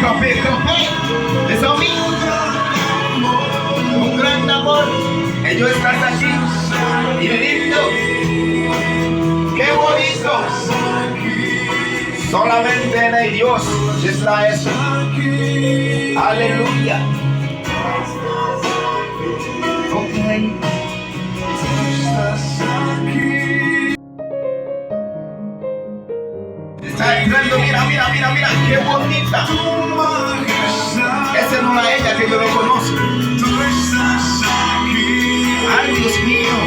campé. Les amis, un gran amor. Ellos están aquí. Y lindo. Qué bonito. Solamente en el Dios está eso. Aleluya. Okay. Está entrando, mira, qué bonita. Esa no es ella que yo no conozco. Ay, Dios mío.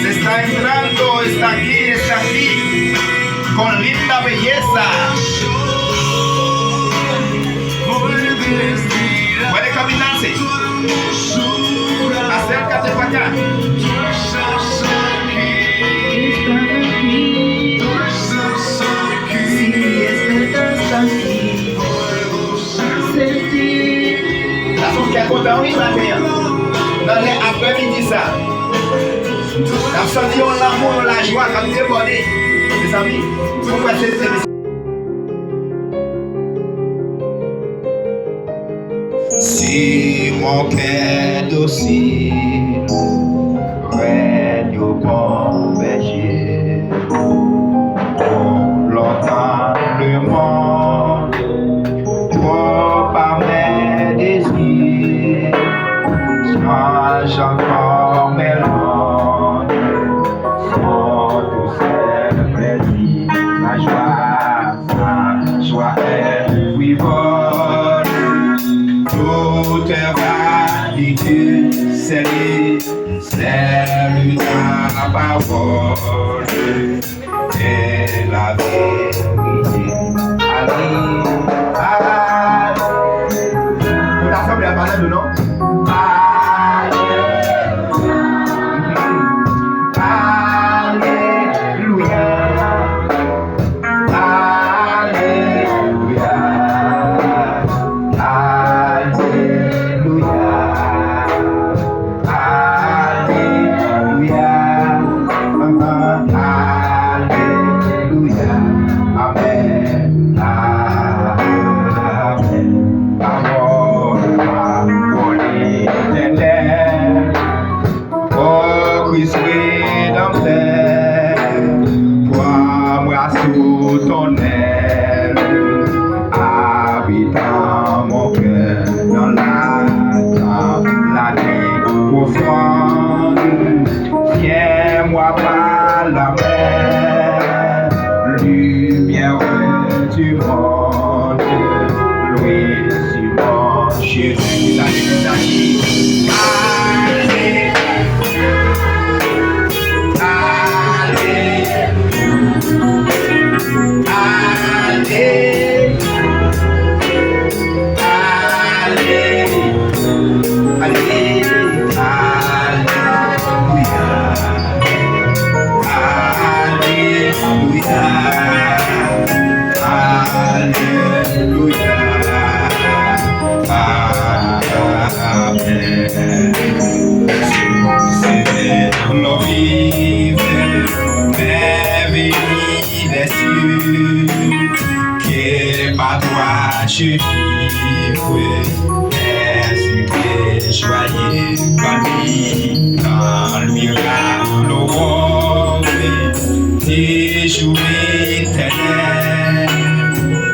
Se está entrando, está aquí, con linda belleza. Puede caminarse. Acércate para acá. La son qui a compté en matin. Dans les après-midi ça. La senti l'amour, la joie comme débordé. Mes amis, pourquoi c'est si mon cœur docile, règne au bon berger, pour longtemps le monde, trop par mes désirs, change encore mes langues, sans tous ces plaisirs, ma joie est frivole. Toute vanité, c'est ta parole et la vérité. Allez, ta femme lui a parlé de nom? Ton aile, habitant mon cœur dans la nuit profonde. Tiens-moi par la main, lumière du monde, Louis Simon, Jésus, je vivrai, est joyeux, connu dans le miracle au des jours éternels,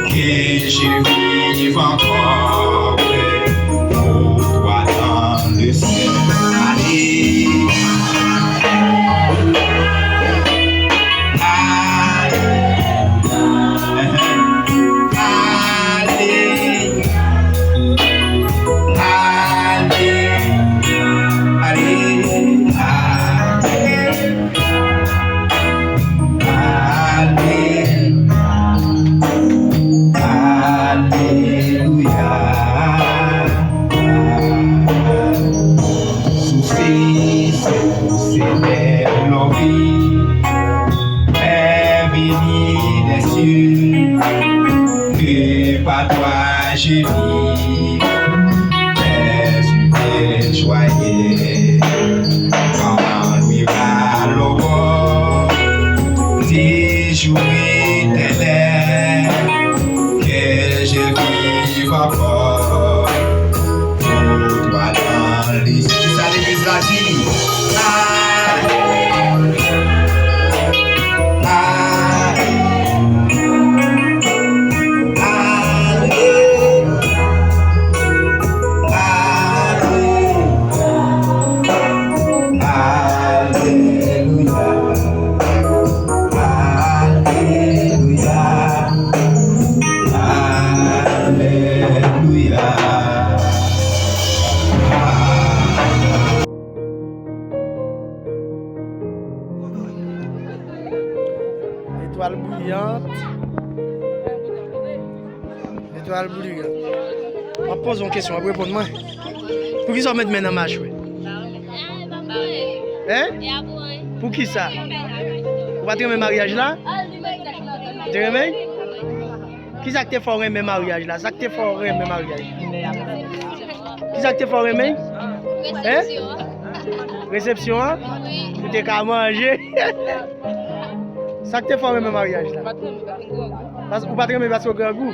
que je vive encore pour toi dans le ciel. Allez. Par toi je vis, mais joyeux. Quand lui va l'aurore, tes jours éternels, Étoile brillante. Étoile brillante. On pose une question, après répondre-moi. Pour qui ça met dans ma chouette? Hein? Pour qui ça? Vous pas aimer mariage là? Tu aimes? Qui ça te fait aimer mariage là? Ça te fait aimer mariage? Qui ça te fait aimer? Hein? Réception? Oui. Tu t'es qu'à manger? Ça te fait aimer mariage là? Parce que vous pas aimer parce que vous avez goût.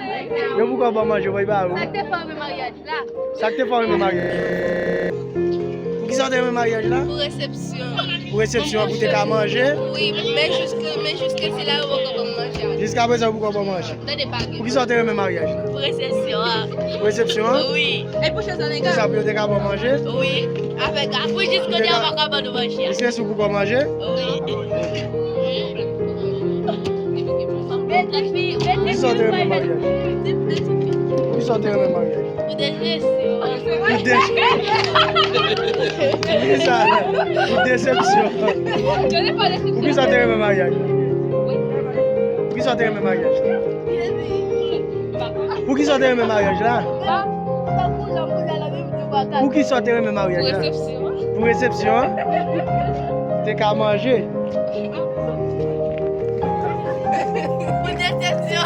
Mais pourquoi pas manger? Ça te fait aimer mariage là? Ça te fait aimer mariage? Pour qui ça t'aime mariage là? Pour réception. Pour réception, vous t'es qu'à manger? Oui, mais jusque c'est là où on va manger. Jusqu'à présent, pourquoi pas manger? Pour qui ça t'aime mariage là? Pour réception. Pour réception? Oui. Et pour chez les Pour ça, vous t'es qu'à manger? Oui. Avec après jusqu'au dernier, on va pas de manger. Est-ce que vous pouvez manger? Oui. Pour qui ça t'aime mariage? Pour qui ça t'aime mariage? Pour des réceptions. Pour déception. Pour qui ça t'aime mariage? Pour qui ça t'aime mariage? Pour qui ça t'aime mariage là? Pour qui ça t'aime mariage là? Pour réception. T'es qu'à manger. Pour déception.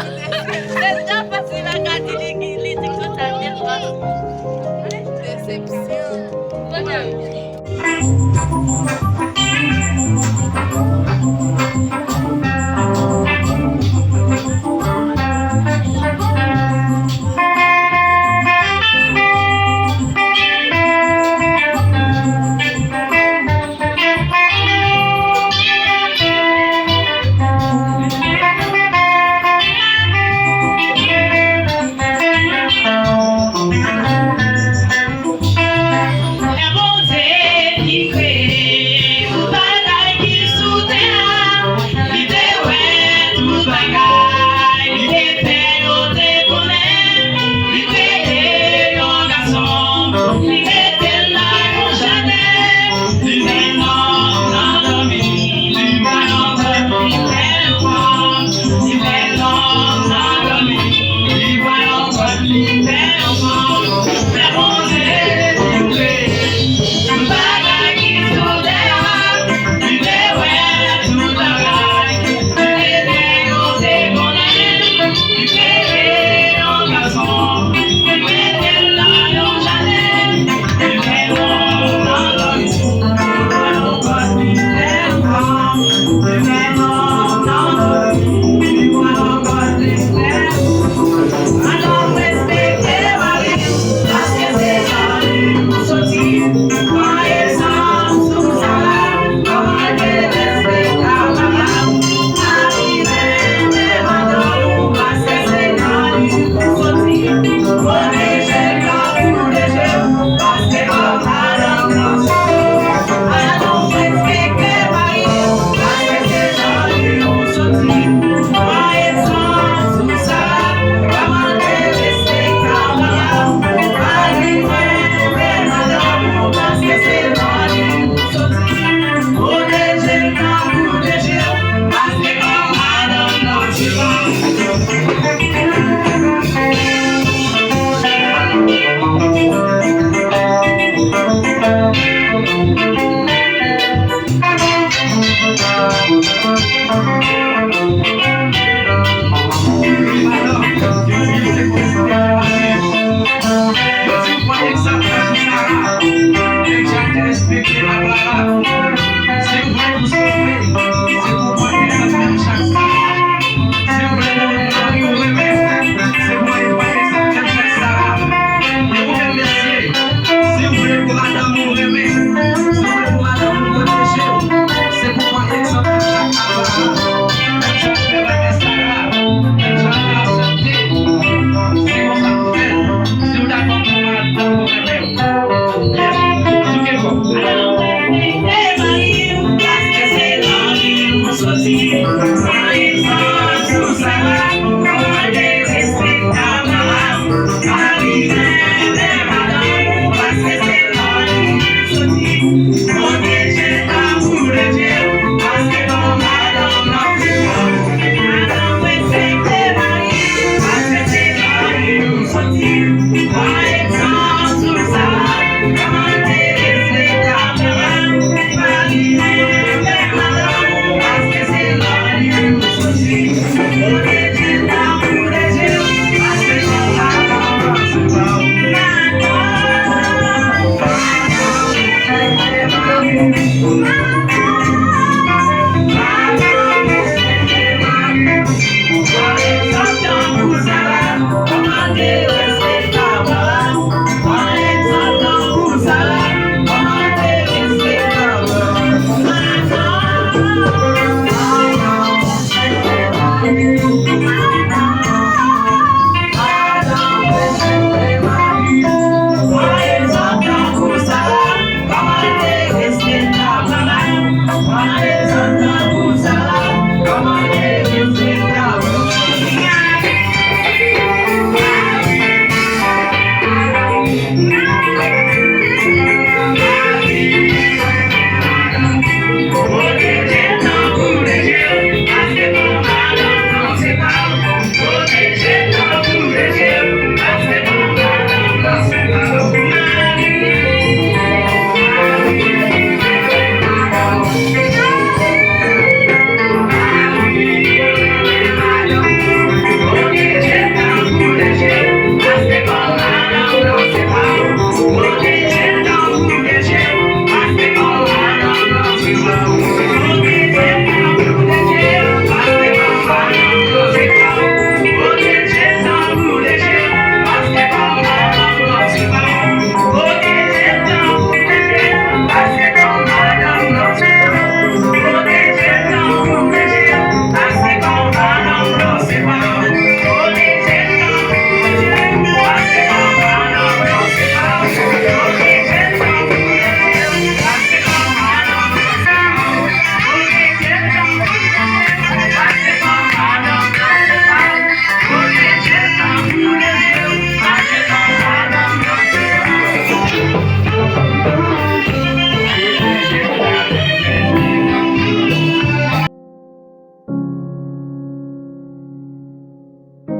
C'est ça parce que la gade les trucs sont à déception.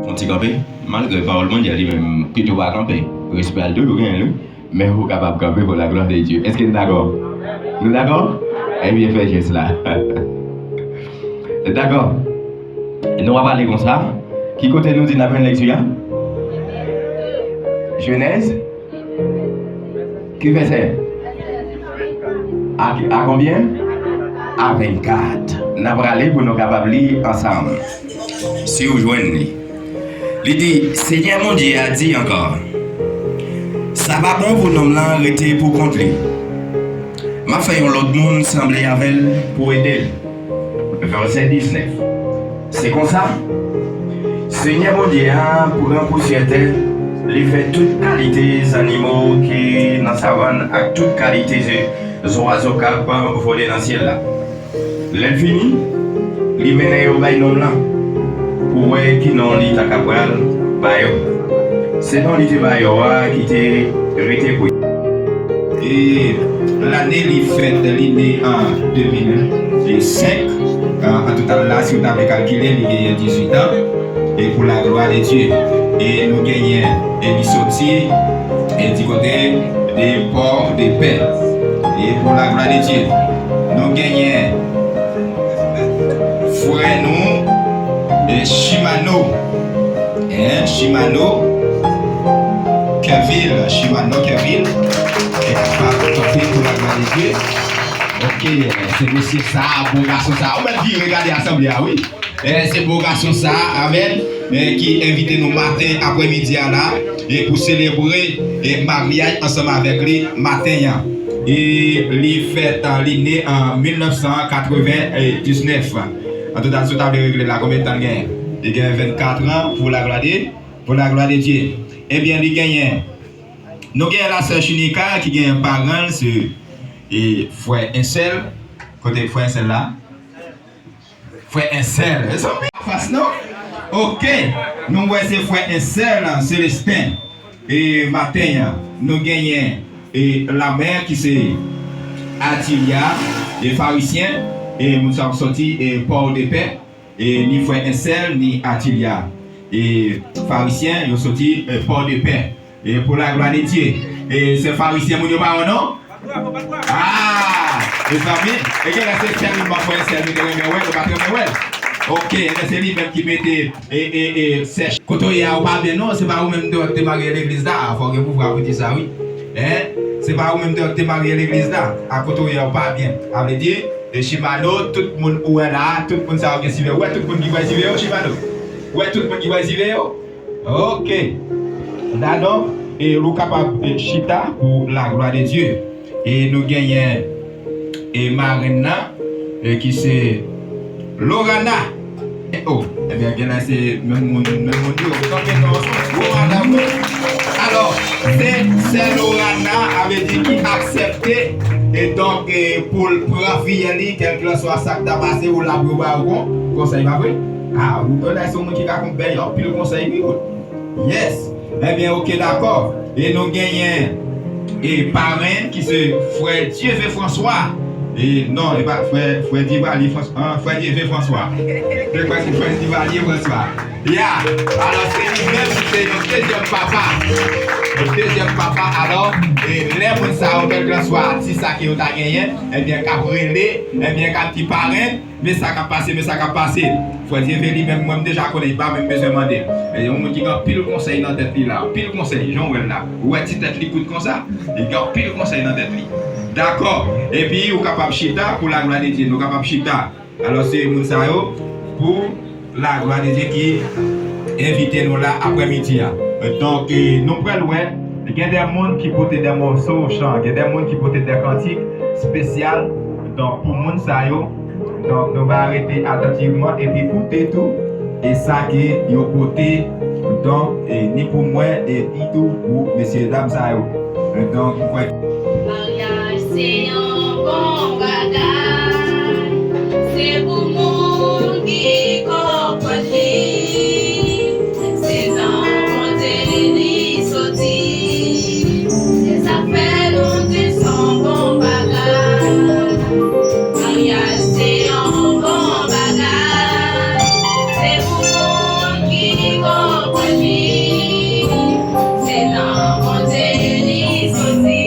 Petit campé, malgré le parole mondiale, il même plutôt pas camper. Respect à deux, rien, mais vous capable de camper pour la gloire de Dieu. Est-ce que nous d'accord? Nous d'accord? Eh bien, faites juste là. D'accord? Nous allons parler comme ça. Qui côté nous dit d'après une lecture? Genèse? Qui fait ça? À combien? À 24. Nous allons aller pour nous capables de lire ensemble. Si vous joignez. Il dit, Seigneur mon Dieu a dit encore, ça va bon pour nous arrêter pour contre lui. Ma fait l'autre monde sembler avec elle pour aider. Verset 19. C'est comme ça. Seigneur mon Dieu a pour un poussière-terre, il fait toute qualité des animaux qui dans sa savane avec toute qualité des oiseaux capables de voler dans le ciel là. L'infini, il mène au bail non là. Pour voir qui non li ta capral bayo. C'est non li te bayo qui te rete pour. Et l'année li fait l'année en 2005. En total là, si vous avez calculé, il y a 18 ans. Et pour la gloire de Dieu. Et nous gagnons et sorti et du côté des ports de paix. Et pour la gloire de Dieu, nous gagnons frère nous. Et Shimano, Kevin, et pour la gloire de Dieu. Ok, c'est monsieur ça, beau garçon ça. On va dire, regardez l'assemblée, oui. C'est beau garçon ça, amen, qui invite nous matin, après-midi là, et pour célébrer le mariage ensemble avec lui matin. Et il fait l'année en 1999. En tout cas, si vous avez réglé la combien de temps il gagne 24 ans pour la gloire de Dieu. Eh bien, il gagne. Nous gagnons la sœur Chinika qui gagne un parent, c'est frère Incel. Côté frère Incel là. Frère Incel. C'est face non? Ok. Nous voyons ce frère Incel, Célestin. Et matin, nous gagnons la mère qui c'est Atilia, les pharisiens. Et nous sommes sortis et Paul de paix et ni frère Incel ni Atilia et pharisiens ils sont sortis Paul de paix et pour la gloire de Dieu et ces pharisiens mon Dieu pas non ah les amis et que c'est tellement frère Incel nous ok c'est lui même qui mettait et sèche quand il y a pas bien non c'est pas vous même de marier l'église là faut que vous dire ça oui hein c'est pas vous-même qui êtes marié à l'église là, à côté où il n'y a pas bien. Ça veut dire, et Chimano, tout le monde où est là, tout le monde ça va suivre. Ouais, tout le monde qui va suivre, Chimano. Ouais, tout le monde qui va suivre. Ok. Là donc, et nous sommes capables de chita pour la gloire de Dieu. Et nous gagnons et Marina, qui c'est Lorana. Oh, eh bien, c'est même mon alors, c'est Lorana avait dit qu'il acceptait et donc pour profiter quel que soit ça que tu as passé ou la ou conseil pas vrai? Ah, vous connaissez ce monde qui a compris, puis le conseil yes. Eh bien, ok, d'accord. Et nous gagnons et parrain qui se frère Dieu François. Et non, et pas frère Divalier François. Frère Dieu François. Je crois que c'est frère Divalier François. Yeah. Alors c'est lui-même, c'est notre deuxième papa. Le deuxième papa, alors, et les gens savent quel que soit si ça qui ont gagné, eh bien, qu'à brûler, eh bien, qu'à petit parrain, mais ça a passé. Faut dire, lui-même, moi, déjà, je connais pas, même besoin de demander. Et on me dit, pile conseil dans tête là, pile conseil, Jean-Wel là. Ouais, si tête l'écoute comme ça, il y a pile conseil dans tête là. D'accord. Et puis, vous êtes capable de chita pour la gloire de Dieu. Nous sommes capables de chita. Alors, c'est Mounsayo pour la gloire de Dieu qui invite nous là après-midi. Donc, nous prenons loin. Il y a des gens qui portent des morceaux au chant. Il y a des gens qui portent des cantiques spéciales. Donc, pour Mounsayo, donc, nous allons arrêter attentivement et puis écouter tout. Et ça qui est côté. Donc, ni pour moi, et ni tout pour messieurs, dames, ça. Donc, Mariage, c'est un bon bagage. C'est pour moun qui comprend. C'est dans mon délit sauté. Les affaires nous disent son bon bagage. Mariage, c'est un bon bagage. C'est pour moun qui comprend. C'est dans mon délit sauté.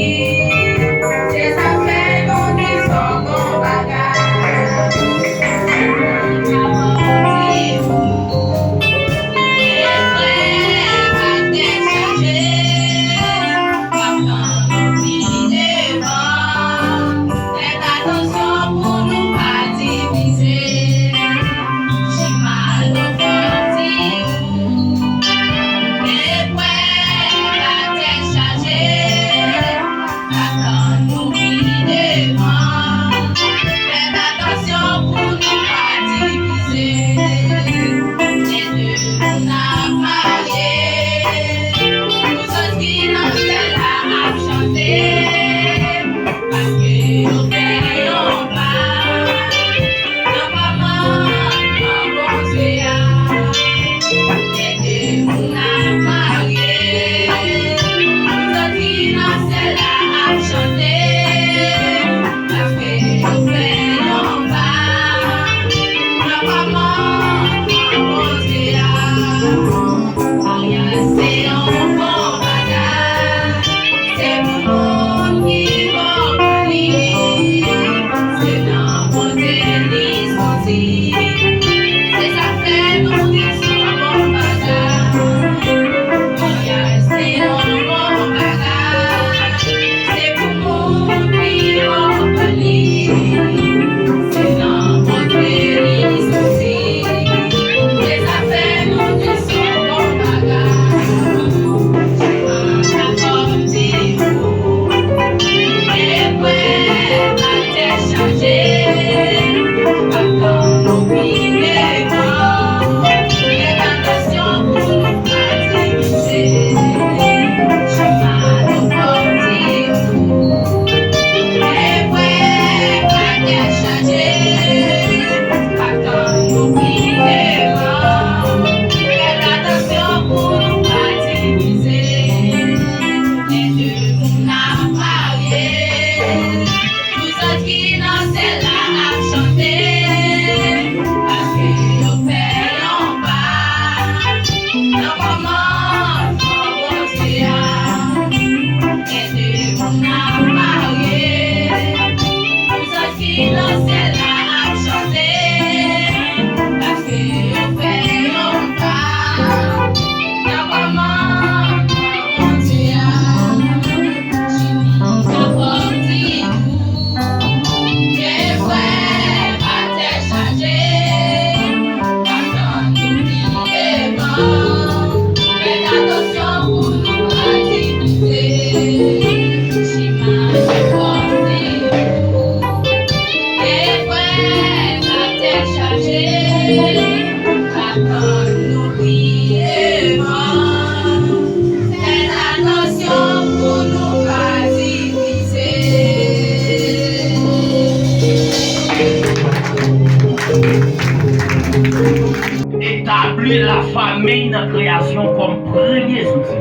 établi la famille dans la création comme premier outil.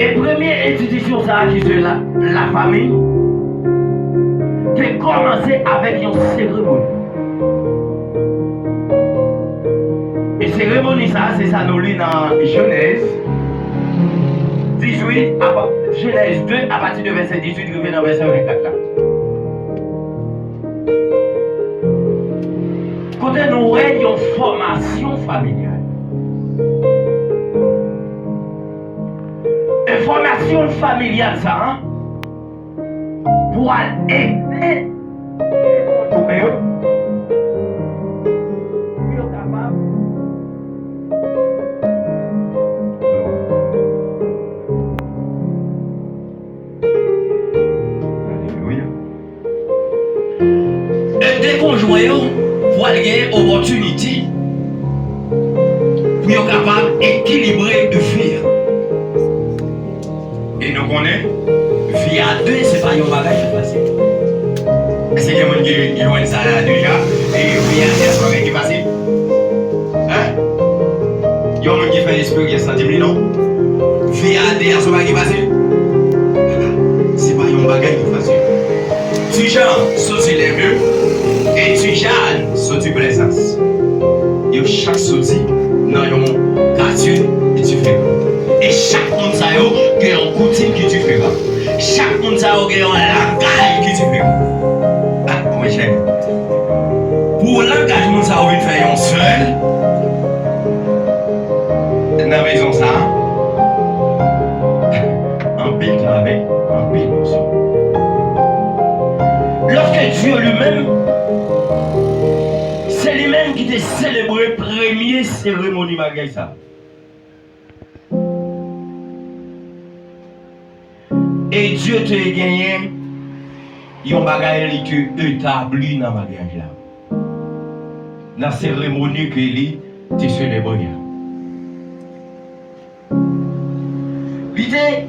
Et première institution ça qui c'est la famille, qui commencé avec une cérémonie. Et cérémonie ça, c'est ça nous lit dans Genèse 18, Genèse 2 à partir de verset 18, arrivé dans verset 24 là. Côté nous ayons une formation familiale. Information familiale ça, hein? Pour aider les des conjoints pour gagner opportunité pour être capable d'équilibrer le faire. Et nous connaissons, vie à deux, c'est pas un bagage facile. Est-ce qu'il y a des gens qui ont ça déjà et vie à deux, c'est pas qui facile? Hein? Il y a des gens qui font l'expérience sans dire non? Vie à deux, c'est pas qui facile? C'est pas un bagage facile. Tu gens, sorti les vieux, et tu gens, sorti présence. Il y a chaque sortie dans une quartier et tu fais. Et chaque monde ça a une coutume que tu fais. Chaque monde ça a un langage que tu fais. Ah, oui, cher. Pour l'engagement ça a faire un seul. Dans la maison ça. Un pile travail, un pile notion. Lorsque Dieu lui-même, c'est lui-même qui t'a célébré première cérémonie mariage ça. Et Dieu te gagné, il y a un bagage qui est établi dans le mariage là. Dans la cérémonie que lui te célébré. Il est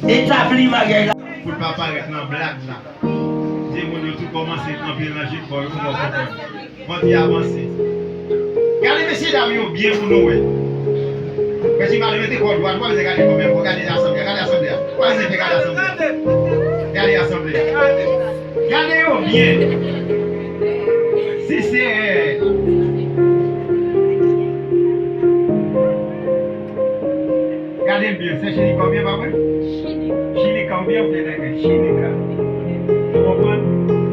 établi le mariage là. Pour ne pas paraître dans la blague là. Dis moi tout commencer à tremper dans la gîte pour nous comprendre. Quand il avance. Regardez messieurs dames bien pour nous. Parce que je vais mettre quoi droit, vous regardez combien, regardez l'assemblée, regardez l'assemblée. Regardez l'assemblée. Regardez bien. Si c'est regardez bien, c'est chez combien pas vrai? Chez combien vous êtes chez vous comprenez?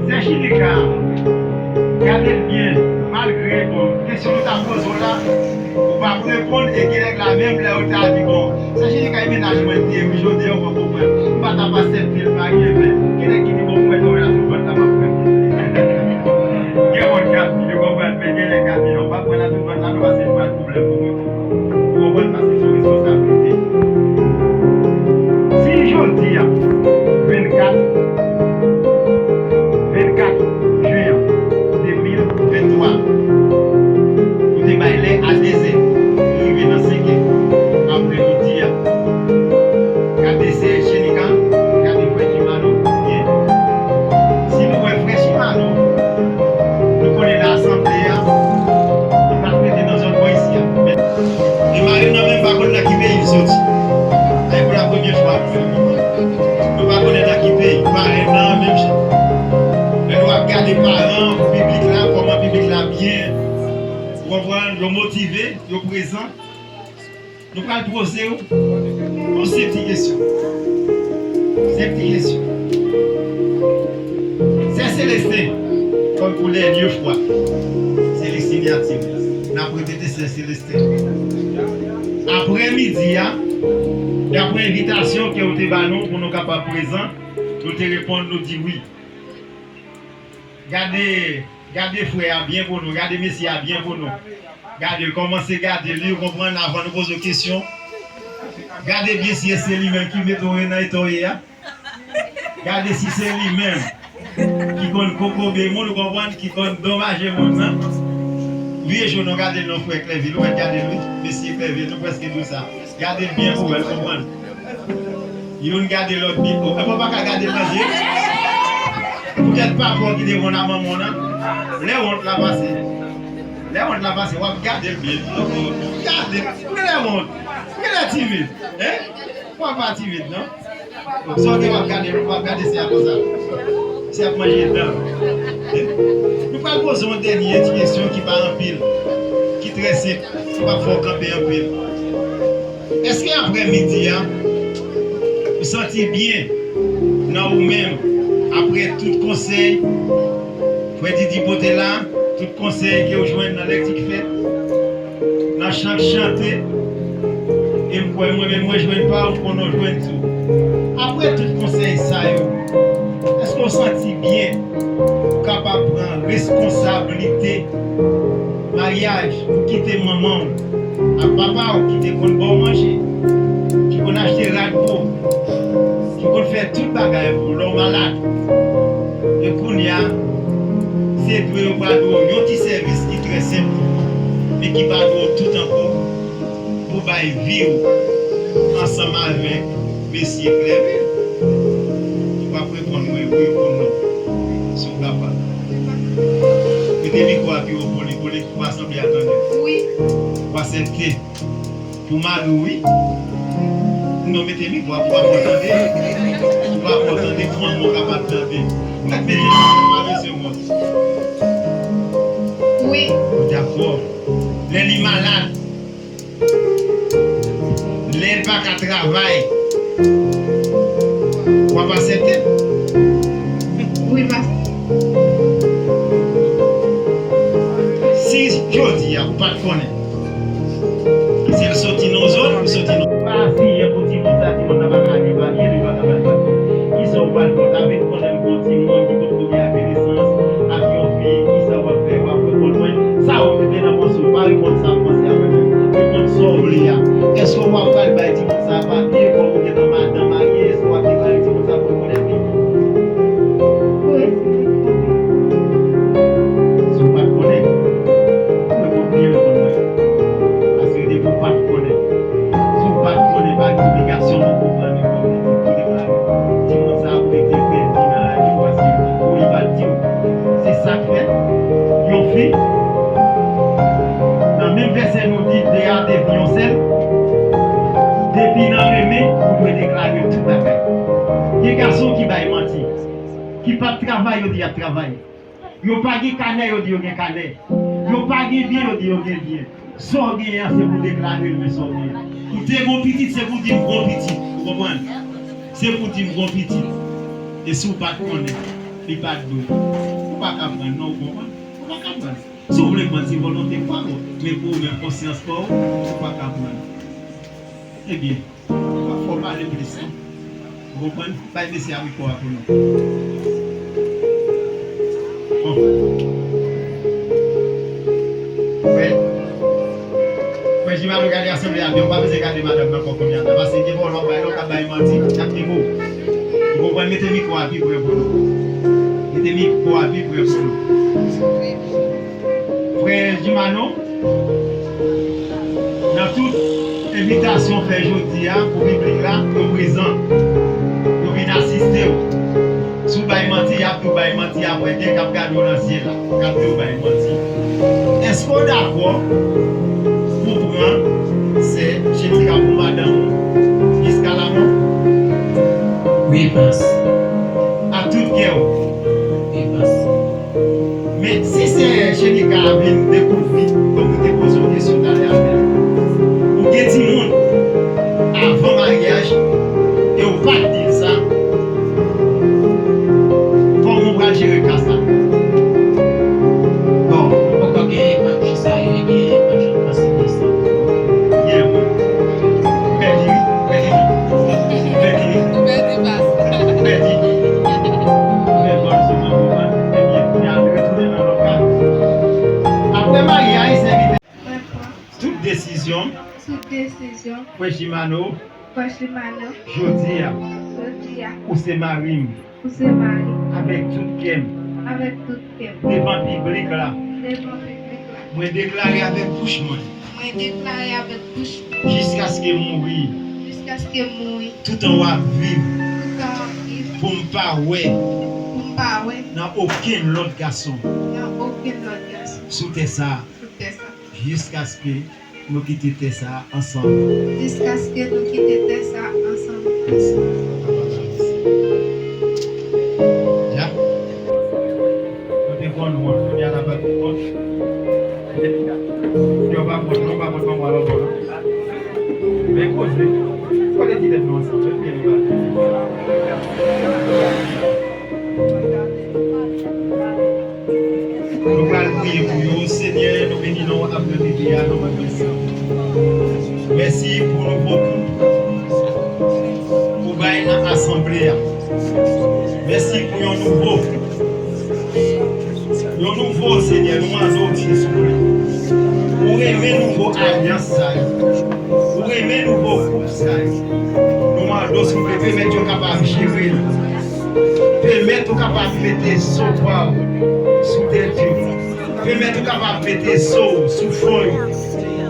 C'est chez regardez bien, malgré que question nous t'avons posé là. On va répondre et qu'il est la même là où tu as dit bon. Ça j'ai dit qu'il y a un ménagement qui est aujourd'hui on va comprendre. On va t'en passer le film par exemple. Qu'il est qui dit bon pour toi là tout le monde là il y a un cas qui ne comprend pas bien les cas on va prendre là tout le monde là on va c'est pas de problème pour nous. On va passer sur responsabilité. Si je dis 24 juin 2023 vous débaillez à désert. Après-midi, regardez ces chénicans, regardez Freshimano, bien. Si nous voyons Freshimano, nous connaissons l'assemblée, nous ne pouvons pas dans un coin ici. Et Marie n'a même pas connu qui pays il sorti. C'est pour la première fois. Nous ne pouvons pas connaître qui pays. Marie n'a même chose. Mais nous avons regardé parents, le public là, comment le public là bien. Le motiver, le présent. Nous allons poser ces petites questions. Ces petites questions. C'est Célestin, comme pour les lieux froids. Célestin y a-t-il. Nous avons répété c'est Célestin. Après-midi, d'après l'invitation qui a été banon pour nous capables présents, nous te répondre, nous disons oui. Gardez frère bien pour nous, gardez messieurs bien pour nous. Gardez, commencez à garder, lui comprendre avant de poser des questions. Gardez bien si c'est lui-même qui met ton dans et ton. Gardez si c'est lui-même qui compte coco bémon, qui compte dommage et mon sang. Lui et je nous gardez nos frères Cléville, nous regardez lui, messieurs Cléville, nous presque tout ça. Gardez bien pour elle comprendre. Ils vont garder l'autre bico. On ne peut pas garder le manger. peut-être pas pour qui devant la maman, les hontes la passer. Les hontes la passer, on va garder le bien. Regardez, les hontes. Elle est timide. Hein? Pourquoi pas timide, non? Sortez, on va regarder c'est à cause ça. C'est à manger dedans. Nous pas poser une dernière question qui part en pile, qui est très simple, qui va faire camper en pile. Est-ce qu'après-midi, vous sentez bien dans vous-même, après tout conseil, Freddy Dipoté là, tout conseil que vous joignez dans l'électrique fait, dans chaque chanté, et moi-même, je ne joigne pas, on nous joigne tout. Après tout conseil, ça, est-ce qu'on sentit bien capable de prendre responsabilité mariage pour quitter maman à papa ou quitter qu'on bon manger qui qu'on acheter radeau qui qu'on faire tout bagaille pour l'homme malade et qu'on y a c'est doué au radeau un petit service qui est très simple mais qui va tout encore pour vivre ensemble avec Monsieur Clévé. Tu vas répondre oui ou non. Si vous capable. Mettez-moi quoi pour assembler attendre. Oui. Pour accepter. Pour Marie, oui. Non, mettez-moi quoi pour m'entendre. Pour m'entendre, pour m'entendre capable d'entendre. Mettez-moi quoi, monsieur moi. Oui. D'accord. Les malades. Les pas qu'à travail. On va accepter. Oui, parce Si je dis, pas de connaître. Si elle sortit dans zone, elle sortit dans zone. Pas si il y a un petit monde qui n'a pas gagné, qui sont pas le avec qu'on a le petit monde qui peut trouver la connaissance, avec une fille qui ça va faire, ça va être dans mon sou, pas répondre ça, penser à moi-même. Répondre ça, oublier. Est-ce qu'on va pas le bâtir comme ça, papier, comme on est dans marié, est-ce qu'on va pas le bâtir comme ça pour connaître? oui. Si vous ne connaissez pas, vous pouvez oublier le connaître. Parce que vous ne pouvez pas connaître. Si vous ne connaissez pas l'obligation de vous prendre pour déclarer. Si vous savez que vous êtes perdu dans la vie, vous ne pas dire. C'est ça que fait. Ils fait. Dans le même verset, nous dit des fiancés. Depuis dans le mai, vous pouvez déclarer tout à fait. Il y a des garçons qui va mentir. Qui pas de travail, ils disent travail. Ils n'ont pas de canet, ils disent canet. Ils n'ont pas de bien, ils disent bien. Sans rien, c'est pour déclarer le sans rien. Pour dire mon petit, c'est pour dire mon petit. Vous comprenez? C'est pour dire mon petit. Et si vous ne connaissez pas, il n'y a pas de dos. Vous ne pouvez pas comprendre, non, vous comprenez? Vous ne pouvez pas comprendre. Si vous voulez mentir, volonté, pas mais pour vous, même conscience, pas vous ne pouvez pas comprendre. Eh bien, il faut parler plus. Vous comprenez? Pas laisser avec quoi pour nous. Bon. Ouais. Moi, je vais regarder l'assemblée, on va pas regarder madame encore combien de temps. Parce que bon, on va mentir, chaque niveau. Vous comprenez? Mettez le micro à vie pour nous. Mettez le micro à vie pour nous. Frère Jimano, dans toute invitation faite aujourd'hui pour le public là, au présent, nous venons assister. Si vous avez menti, il y a tout menti après, il y a un cadeau dans le ciel là, menti. Est-ce qu'on est d'accord pour prendre ces chenika pour madame jusqu'à la mort? Oui, passe. À toute guerre. Oui, passe. Mais si c'est chenika à venir découvrir, comme nous déposons des questions dans les appels, ou qu'il y ait du monde avant mariage, et on pas dire ça, comment on va gérer ça? Bon, Pourquoi il y a un ça, il y a un passe de ça. yeah, oui. Perdi. Après mariage, c'est toute décision, pour Jimano, jodi ou se marie avec tout kem, devant public là, moi déclarer avec bouche moi, jusqu'à ce que mourir, tout en va vivre, pour me pas ouais, pas, oui. Dans aucun autre garçon. Il n'y a aucun autre garçon. Sous ça. Tout ça. Jusqu'à ce que nous quittions ça ensemble. Jusqu'à ce que nous quittions ça ensemble. Ya? Nous devons nous dire la bonne chose. Nous va mais cause, faut les dire nous ensemble. Nous allons prier pour vous, Seigneur, nous bénissons après-midi à nos merci pour nous beaucoup. Pour bailler l'assemblée. Merci pour un nouveau Seigneur, nous demandons Jésus. Pour aimer nouveau alliance, pour aimer nouveau groupe, nous demandons si vous pouvez permettre capable de gérer. Permettre capable de mettre sous tes dieux. Permettre capable de mettre sous feuille.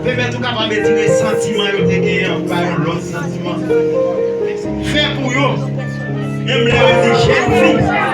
Permettre capable de mettre les sentiments que tu as gagnés par l'autre sentiment. Fais pour eux. Aime-les dire j'ai tout ça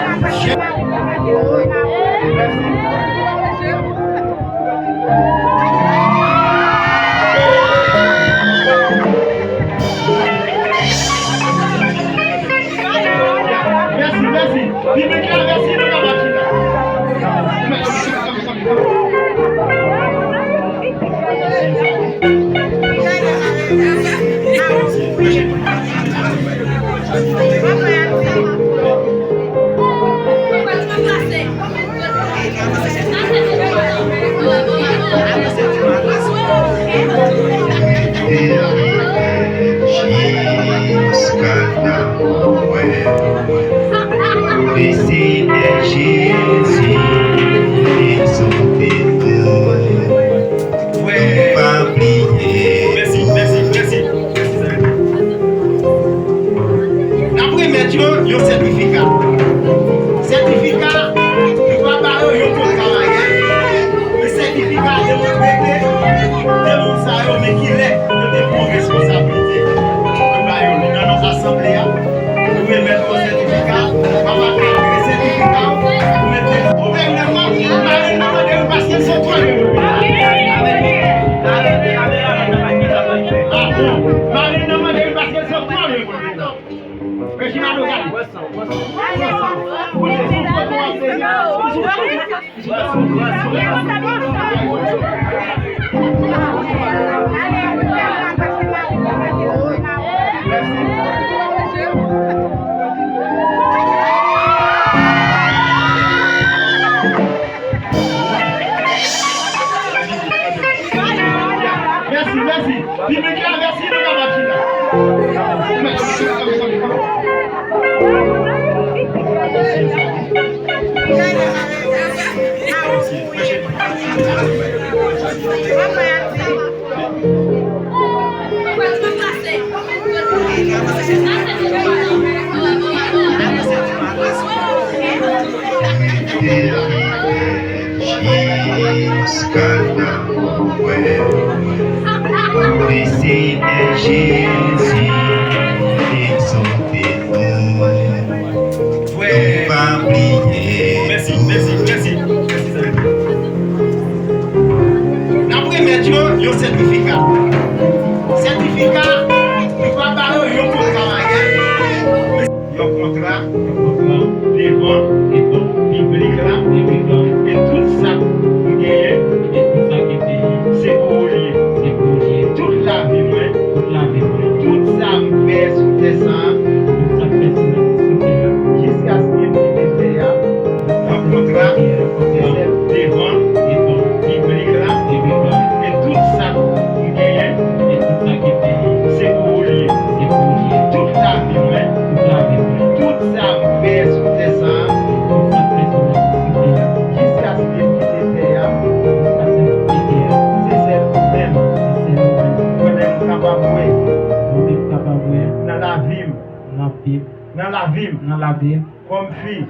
la vie, dans la vie, comme fille,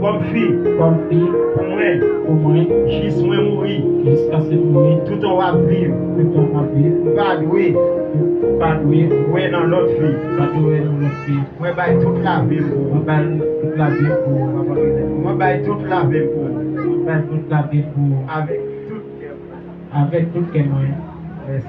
comme fille, pour moi, juste moi mourir, jusqu'à ce mourir, tout on va vivre, tout en ma vie, pas doué, pas doué, ouais dans l'autre fille, pas doué dans notre vie. moi bail toute la vie On pour, va toute la vie pour, moi bail toute la vie pour, on va toute la vie pour, avec tout cœur. avec tout que moi. Merci.